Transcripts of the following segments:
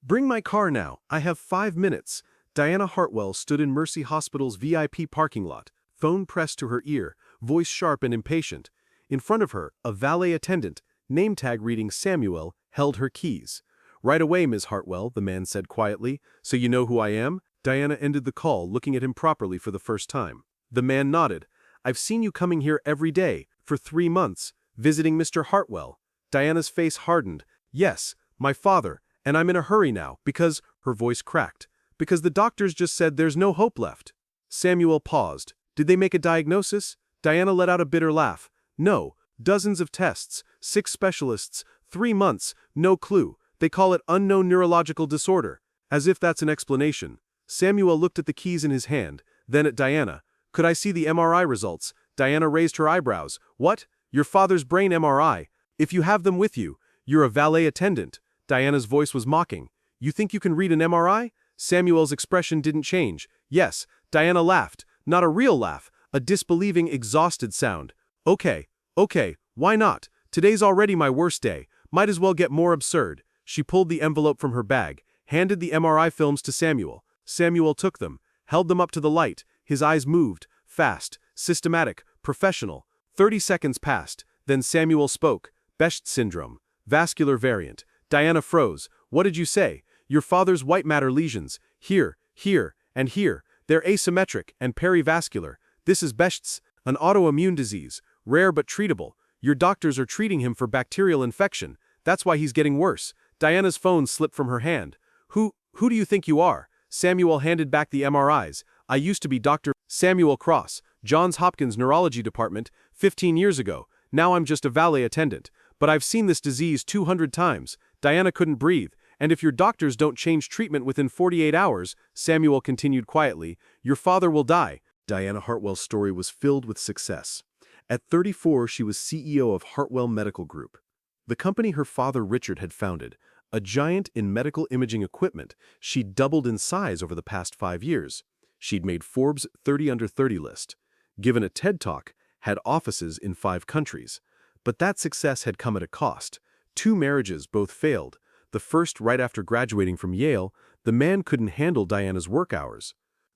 Bring my car now. I have 5 minutes. Diana Hartwell stood in Mercy Hospital's VIP parking lot, phone pressed to her ear, voice sharp and impatient. In front of her, a valet attendant, name tag reading Samuel, held her keys. "Right away, Ms. Hartwell," the man said quietly. "So you know who I am?" Diana ended the call, looking at him properly for the first time. The man nodded. "I've seen you coming here every day, for 3 months, visiting Mr. Hartwell." Diana's face hardened. "Yes, my father, and I'm in a hurry now, because," her voice cracked, "because the doctors just said there's no hope left." Samuel paused. "Did they make a diagnosis?" Diana let out a bitter laugh. "No, dozens of tests, 6 specialists, 3 months, no clue. They call it unknown neurological disorder." As if that's an explanation. Samuel looked at the keys in his hand, then at Diana. "Could I see the MRI results?" Diana raised her eyebrows. "What? Your father's brain MRI? If you have them with you, you're a valet attendant." Diana's voice was mocking. "You think you can read an MRI?" Samuel's expression didn't change. "Yes." Diana laughed. Not a real laugh, a disbelieving, exhausted sound. Okay, why not? Today's already my worst day. Might as well get more absurd." She pulled the envelope from her bag, handed the MRI films to Samuel. Samuel took them, held them up to the light. His eyes moved, fast, systematic, professional. 30 seconds passed, then Samuel spoke. "Behçet syndrome. Vascular variant." Diana froze. "What did you say?" "Your father's white matter lesions. Here, and here. They're asymmetric and perivascular. This is Behçet's, an autoimmune disease, rare but treatable. Your doctors are treating him for bacterial infection. That's why he's getting worse." Diana's phone slipped from her hand. Who do you think you are?" Samuel handed back the MRIs. "I used to be Dr. Samuel Cross, Johns Hopkins Neurology Department, 15 years ago. Now I'm just a valet attendant. But I've seen this disease 200 times. Diana couldn't breathe. "And if your doctors don't change treatment within 48 hours, Samuel continued quietly, "your father will die." Diana Hartwell's story was filled with success. At 34, she was CEO of Hartwell Medical Group, the company her father Richard had founded. A giant in medical imaging equipment, she'd doubled in size over the past 5 years. She'd made Forbes' 30 Under 30 list, given a TED Talk, had offices in 5 countries. But that success had come at a cost. 2 marriages both failed. The first right after graduating from Yale. The man couldn't handle Diana's work hours.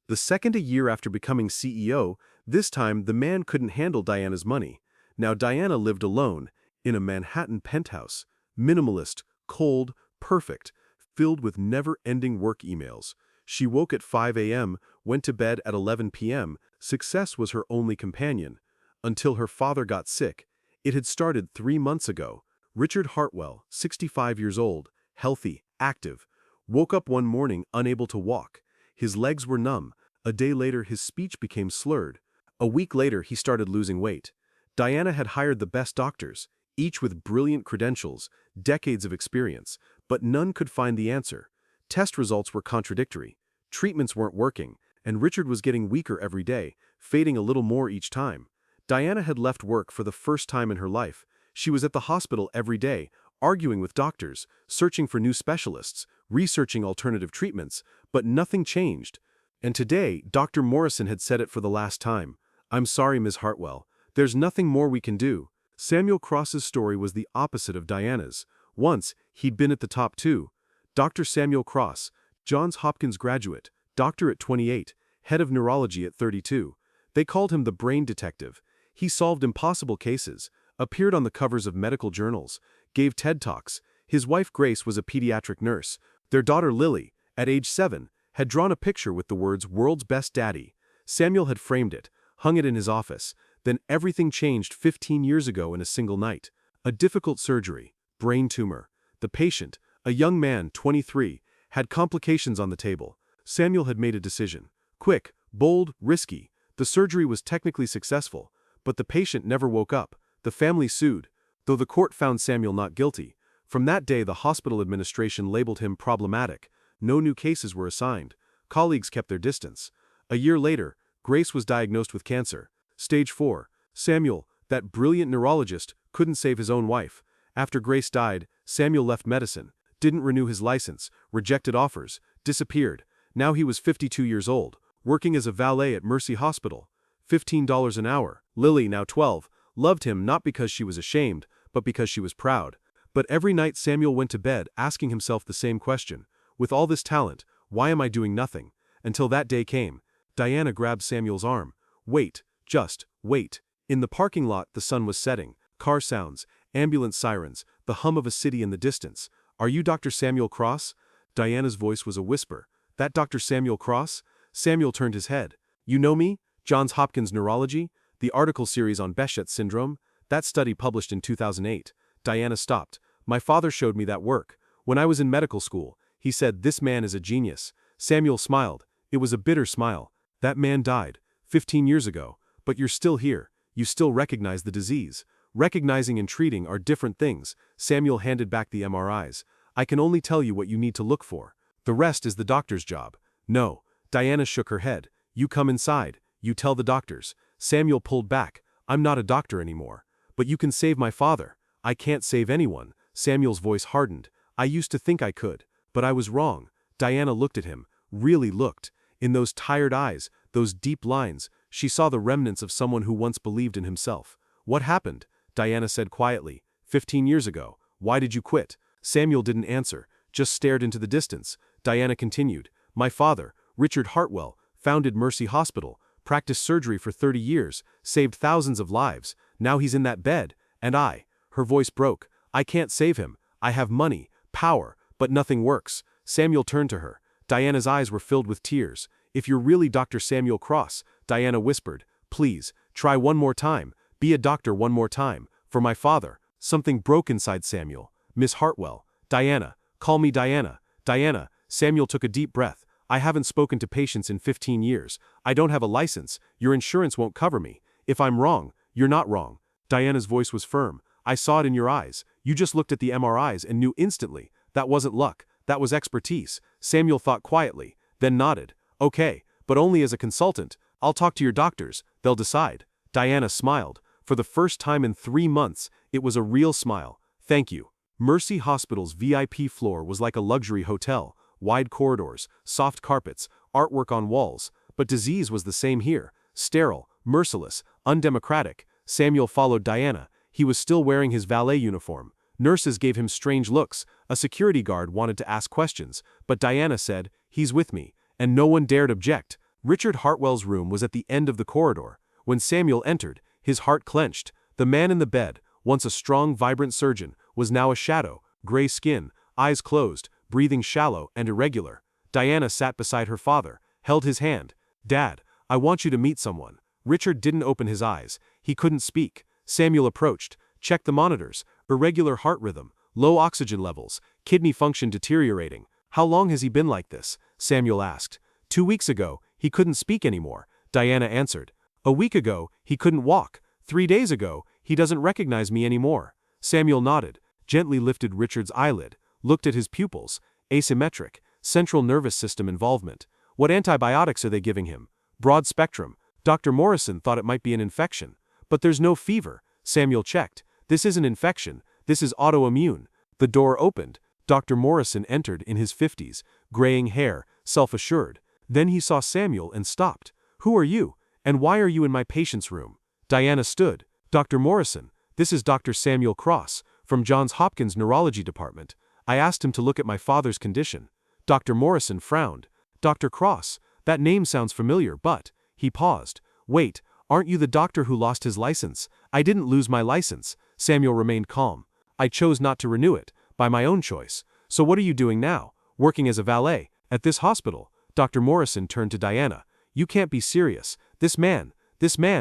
The second a year after becoming CEO. This time the man couldn't handle Diana's money. Now Diana lived alone, in a Manhattan penthouse. Minimalist, cold, perfect, filled with never-ending work emails. She woke at 5 a.m., went to bed at 11 p.m. Success was her only companion. Until her father got sick. It had started 3 months ago. Richard Hartwell, 65 years old, healthy, active, woke up one morning unable to walk. His legs were numb. A day later his speech became slurred. A week later he started losing weight. Diana had hired the best doctors, each with brilliant credentials, decades of experience, but none could find the answer. Test results were contradictory. Treatments weren't working, and Richard was getting weaker every day, fading a little more each time. Diana had left work for the first time in her life. She was at the hospital every day, arguing with doctors, searching for new specialists, researching alternative treatments, but nothing changed. And today, Dr. Morrison had said it for the last time. "I'm sorry, Ms. Hartwell. There's nothing more we can do." Samuel Cross's story was the opposite of Diana's. Once, he'd been at the top too. Dr. Samuel Cross, Johns Hopkins graduate, doctor at 28, head of neurology at 32. They called him the brain detective. He solved impossible cases, appeared on the covers of medical journals, gave TED Talks. His wife Grace was a pediatric nurse. Their daughter Lily, at age 7, had drawn a picture with the words "World's Best Daddy." Samuel had framed it, hung it in his office. Then everything changed 15 years ago in a single night. A difficult surgery, brain tumor. The patient, a young man, 23, had complications on the table. Samuel had made a decision. Quick, bold, risky. The surgery was technically successful, but the patient never woke up. The family sued, though the court found Samuel not guilty. From that day the hospital administration labeled him problematic. No new cases were assigned. Colleagues kept their distance. A year later, Grace was diagnosed with cancer. Stage 4. Samuel, that brilliant neurologist, couldn't save his own wife. After Grace died, Samuel left medicine, didn't renew his license, rejected offers, disappeared. Now he was 52 years old, working as a valet at Mercy Hospital. $15 an hour. Lily, now 12, loved him not because she was ashamed, but because she was proud. But every night Samuel went to bed asking himself the same question. With all this talent, why am I doing nothing? Until that day came. Diana grabbed Samuel's arm. Wait, just wait. In the parking lot, the sun was setting. Car sounds, ambulance sirens, the hum of a city in the distance. Are you Dr. Samuel Cross? Diana's voice was a whisper. That Dr. Samuel Cross? Samuel turned his head. You know me? Johns Hopkins Neurology? The article series on Behçet syndrome? That study published in 2008. Diana stopped. My father showed me that work. When I was in medical school, he said, this man is a genius. Samuel smiled. It was a bitter smile. That man died 15 years ago, but you're still here. You still recognize the disease. Recognizing and treating are different things. Samuel handed back the MRIs. I can only tell you what you need to look for. The rest is the doctor's job. No. Diana shook her head. You come inside. You tell the doctors. Samuel pulled back. I'm not a doctor anymore. But you can save my father. I can't save anyone. Samuel's voice hardened. I used to think I could. But I was wrong. Diana looked at him. Really looked. In those tired eyes, those deep lines, she saw the remnants of someone who once believed in himself. What happened? Diana said quietly. 15 years ago. Why did you quit? Samuel didn't answer, just stared into the distance. Diana continued. My father, Richard Hartwell, founded Mercy Hospital, practiced surgery for 30 years, saved thousands of lives. Now he's in that bed, and I. Her voice broke. I can't save him. I have money, power, but nothing works. Samuel turned to her. Diana's eyes were filled with tears. If you're really Dr. Samuel Cross, Diana whispered, please, try one more time. Be a doctor one more time. For my father. Something broke inside Samuel. Miss Hartwell. Diana. Call me Diana. Diana. Samuel took a deep breath. I haven't spoken to patients in 15 years. I don't have a license. Your insurance won't cover me. If I'm wrong, you're not wrong. Diana's voice was firm. I saw it in your eyes. You just looked at the MRIs and knew instantly. That wasn't luck. That was expertise. Samuel thought quietly, then nodded. Okay, but only as a consultant. I'll talk to your doctors. They'll decide. Diana smiled. For the first time in 3 months, it was a real smile. Thank you. Mercy Hospital's VIP floor was like a luxury hotel. Wide corridors, soft carpets, artwork on walls. But disease was the same here. Sterile, merciless, undemocratic. Samuel followed Diana. He was still wearing his valet uniform. Nurses gave him strange looks. A security guard wanted to ask questions, but Diana said, he's with me, and no one dared object. Richard Hartwell's room was at the end of the corridor. When Samuel entered, his heart clenched. The man in the bed, once a strong, vibrant surgeon, was now a shadow, gray skin, eyes closed, breathing shallow and irregular. Diana sat beside her father, held his hand. Dad, I want you to meet someone. Richard didn't open his eyes. He couldn't speak. Samuel approached, checked the monitors, irregular heart rhythm, low oxygen levels, kidney function deteriorating. How long has he been like this? Samuel asked. 2 weeks ago, he couldn't speak anymore. Diana answered. A week ago, he couldn't walk. 3 days ago, he doesn't recognize me anymore. Samuel nodded, gently lifted Richard's eyelid, looked at his pupils. Asymmetric, central nervous system involvement. What antibiotics are they giving him? Broad spectrum. Dr. Morrison thought it might be an infection. But there's no fever. Samuel checked. This isn't infection. This is autoimmune. The door opened. Dr. Morrison entered in his 50s, graying hair, self-assured. Then he saw Samuel and stopped. Who are you? And why are you in my patient's room? Diana stood. Dr. Morrison, this is Dr. Samuel Cross, from Johns Hopkins Neurology Department. I asked him to look at my father's condition. Dr. Morrison frowned. Dr. Cross, that name sounds familiar, but... He paused. Wait, aren't you the doctor who lost his license? I didn't lose my license. Samuel remained calm. I chose not to renew it, by my own choice. So what are you doing now? Working as a valet, at this hospital? Dr. Morrison turned to Diana. You can't be serious. This man,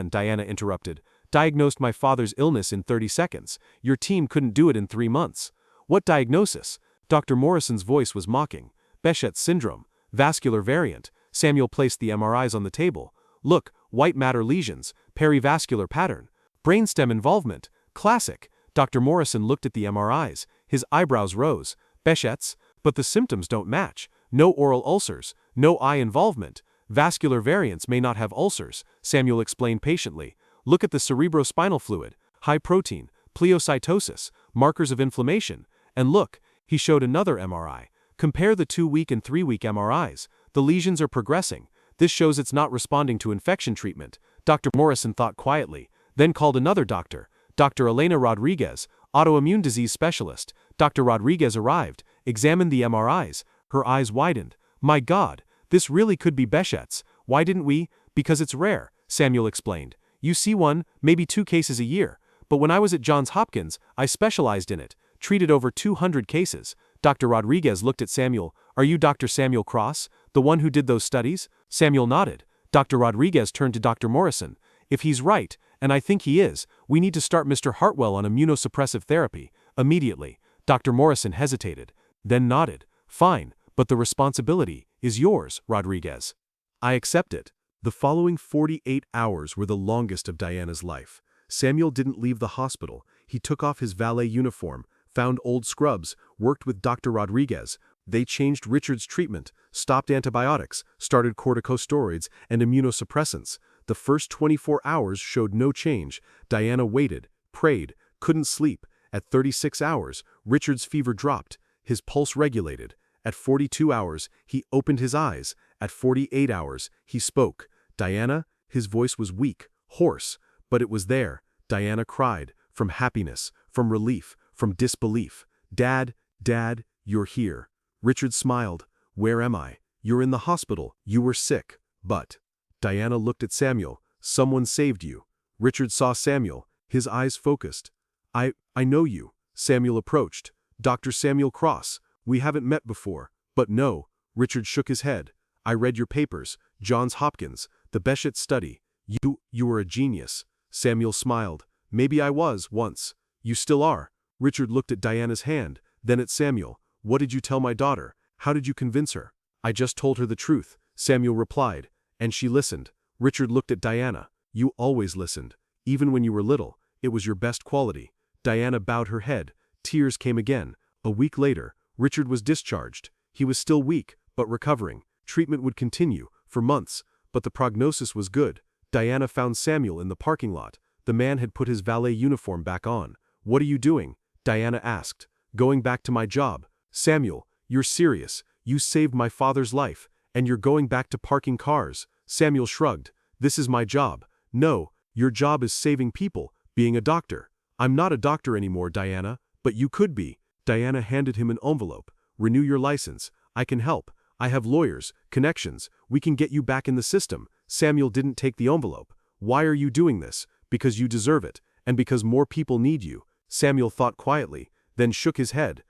Diana interrupted, diagnosed my father's illness in 30 seconds. Your team couldn't do it in 3 months. What diagnosis? Dr. Morrison's voice was mocking. Behçet syndrome, vascular variant. Samuel placed the MRIs on the table. Look, white matter lesions, perivascular pattern, brainstem involvement, classic. Dr. Morrison looked at the MRIs. His eyebrows rose. Behçet's? But the symptoms don't match. No oral ulcers, no eye involvement. Vascular variants may not have ulcers, Samuel explained patiently. Look at the cerebrospinal fluid, high protein, pleocytosis, markers of inflammation. And look, he showed another MRI. Compare the 2-week and 3-week MRIs. The lesions are progressing. This shows it's not responding to infection treatment. Dr. Morrison thought quietly, then called another doctor, Dr. Elena Rodriguez, autoimmune disease specialist. Dr. Rodriguez arrived, examined the MRIs. Her eyes widened. My God, this really could be Behçet's. Why didn't we? Because it's rare, Samuel explained. You see one, maybe 2 cases a year. But when I was at Johns Hopkins, I specialized in it, treated over 200 cases. Dr. Rodriguez looked at Samuel. Are you Dr. Samuel Cross, the one who did those studies? Samuel nodded. Dr. Rodriguez turned to Dr. Morrison. If he's right, and I think he is, we need to start Mr. Hartwell on immunosuppressive therapy, immediately. Dr. Morrison hesitated, then nodded. Fine, but the responsibility is yours, Rodriguez. I accept it. The following 48 hours were the longest of Diana's life. Samuel didn't leave the hospital. He took off his valet uniform, found old scrubs, worked with Dr. Rodriguez. They changed Richard's treatment, stopped antibiotics, started corticosteroids and immunosuppressants. The first 24 hours showed no change. Diana waited, prayed, couldn't sleep. At 36 hours, Richard's fever dropped. His pulse regulated. At 42 hours, he opened his eyes. At 48 hours, he spoke. Diana, his voice was weak, hoarse, but it was there. Diana cried, from happiness, from relief, from disbelief. Dad, Dad, you're here. Richard smiled. Where am I? You're in the hospital. You were sick. But. Diana looked at Samuel. Someone saved you. Richard saw Samuel, his eyes focused. I know you. Samuel approached. Dr. Samuel Cross. We haven't met before. But no. Richard shook his head. I read your papers. Johns Hopkins. The Behçet study. You were a genius. Samuel smiled. Maybe I was, once. You still are. Richard looked at Diana's hand, then at Samuel. What did you tell my daughter? How did you convince her? I just told her the truth, Samuel replied. And she listened. Richard looked at Diana. You always listened. Even when you were little, it was your best quality. Diana bowed her head. Tears came again. A week later, Richard was discharged. He was still weak, but recovering. Treatment would continue, for months, but the prognosis was good. Diana found Samuel in the parking lot. The man had put his valet uniform back on. What are you doing? Diana asked. Going back to my job. Samuel, you're serious. You saved my father's life, and you're going back to parking cars. Samuel shrugged. This is my job. No, your job is saving people, being a doctor. I'm not a doctor anymore, Diana, but you could be. Diana handed him an envelope. Renew your license. I can help. I have lawyers, connections. We can get you back in the system. Samuel didn't take the envelope. Why are you doing this? Because you deserve it, and because more people need you. Samuel thought quietly, then shook his head.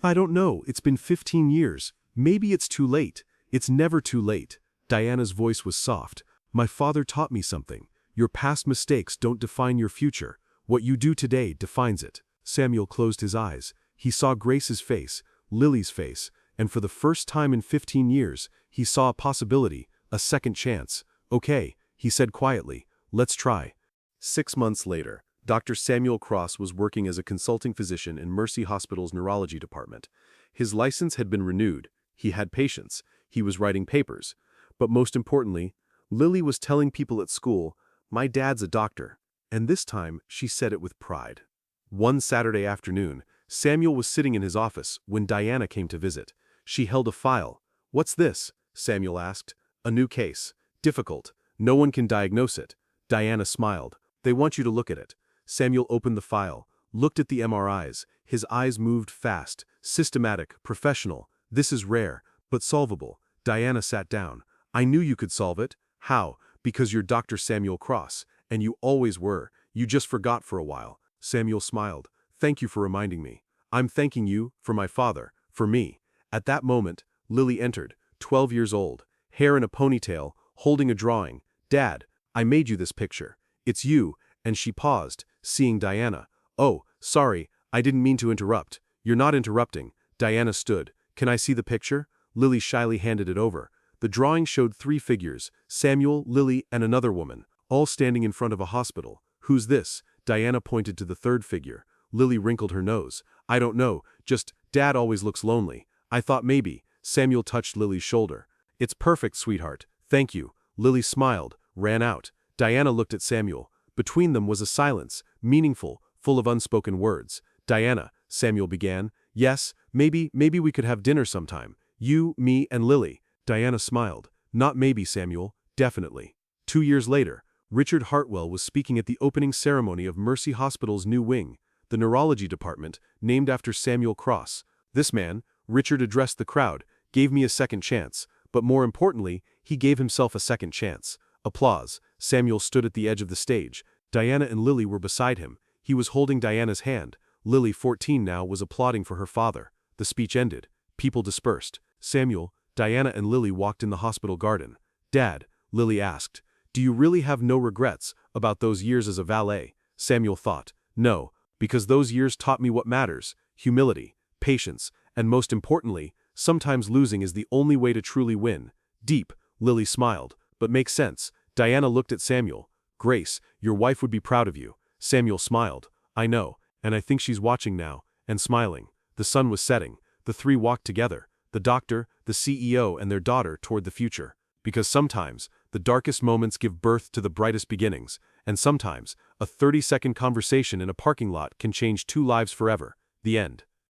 I don't know. It's been 15 years. Maybe it's too late. It's never too late. Diana's voice was soft. My father taught me something. Your past mistakes don't define your future. What you do today defines it. Samuel closed his eyes. He saw Grace's face, Lily's face, and for the first time in 15 years, he saw a possibility, a second chance. Okay, he said quietly, let's try. 6 months later, Dr. Samuel Cross was working as a consulting physician in Mercy Hospital's neurology department. His license had been renewed. He had patients. He was writing papers. But most importantly, Lily was telling people at school, my dad's a doctor. And this time, she said it with pride. One Saturday afternoon, Samuel was sitting in his office when Diana came to visit. She held a file. What's this? Samuel asked. A new case. Difficult. No one can diagnose it. Diana smiled. They want you to look at it. Samuel opened the file, looked at the MRIs. His eyes moved fast, systematic, professional. This is rare, but solvable. Diana sat down. I knew you could solve it. How? Because you're Dr. Samuel Cross, and you always were. You just forgot for a while. Samuel smiled. Thank you for reminding me. I'm thanking you, for my father, for me. At that moment, Lily entered, 12 years old, hair in a ponytail, holding a drawing. Dad, I made you this picture. It's you, and she paused, seeing Diana. Oh, sorry, I didn't mean to interrupt. You're not interrupting. Diana stood. Can I see the picture? Lily shyly handed it over. The drawing showed 3 figures, Samuel, Lily, and another woman, all standing in front of a hospital. Who's this? Diana pointed to the 3rd figure. Lily wrinkled her nose. I don't know, just, Dad always looks lonely. I thought maybe. Samuel touched Lily's shoulder. It's perfect, sweetheart. Thank you. Lily smiled, ran out. Diana looked at Samuel. Between them was a silence, meaningful, full of unspoken words. Diana, Samuel began. Yes, maybe we could have dinner sometime. You, me, and Lily. Diana smiled. Not maybe, Samuel. Definitely. 2 years later, Richard Hartwell was speaking at the opening ceremony of Mercy Hospital's new wing, the neurology department, named after Samuel Cross. This man, Richard addressed the crowd, gave me a second chance, but more importantly, he gave himself a second chance. Applause. Samuel stood at the edge of the stage. Diana and Lily were beside him. He was holding Diana's hand. Lily, 14 now, was applauding for her father. The speech ended. People dispersed. Samuel, Diana and Lily walked in the hospital garden. "Dad," Lily asked, "do you really have no regrets about those years as a valet?" Samuel thought, "No, because those years taught me what matters: humility, patience, and most importantly, sometimes losing is the only way to truly win." Deep, Lily smiled. "But makes sense." Diana looked at Samuel. "Grace, your wife would be proud of you." Samuel smiled. "I know, and I think she's watching now, and smiling." The sun was setting. The three walked together, the doctor, the CEO, and their daughter, toward the future. Because sometimes, the darkest moments give birth to the brightest beginnings, and sometimes, a 30-second conversation in a parking lot can change two lives forever. The end.